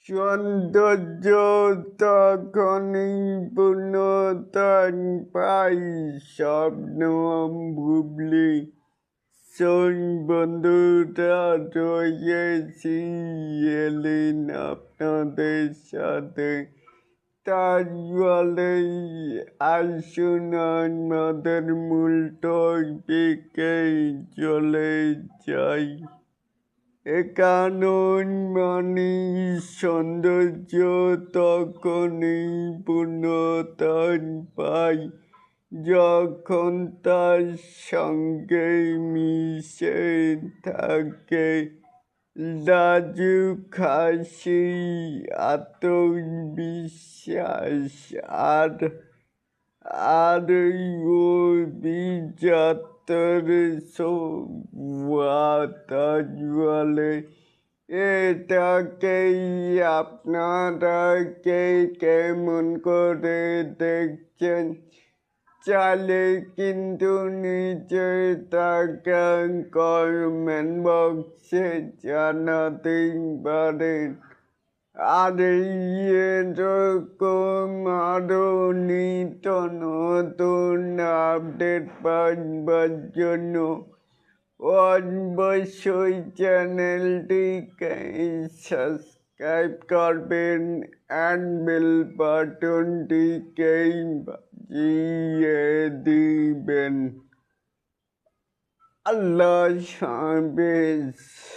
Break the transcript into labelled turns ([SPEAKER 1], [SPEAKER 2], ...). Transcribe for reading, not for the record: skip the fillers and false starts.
[SPEAKER 1] সৌন্দর্য তখনই পূর্ণতা পাই, স্বপ্ন ভুবলি সেই বন্ধুরা রয়েছি এলেন আপনাদের সাথে। তাই বলেই আসুন আমাদের মূল টপিকে চলে যাই। কারণ মানে সৌন্দর্য তখনই পূর্ণতা পাই যখন তার সঙ্গে মিশে থাকে লাজুক হাসি, আত্মবিশ্বাস আর অভিজাতর সৌহার্দ বলে। এটাকেই আপনারা কে কেমন করে দেখছেন চাইলে কিন্তু নিচে থাকা কমেন্ট বক্সে জানাতেই পারেন। আর এরকম আরও নিত্য নতুন আপডেট পাওয়ার জন্য অবশ্যই চ্যানেলটিকে সাবস্ক্রাইব করবেন অ্যান্ড বেল বাটনটিকে বাজিয়ে দিবেন। আল্লাহ হাফেজ।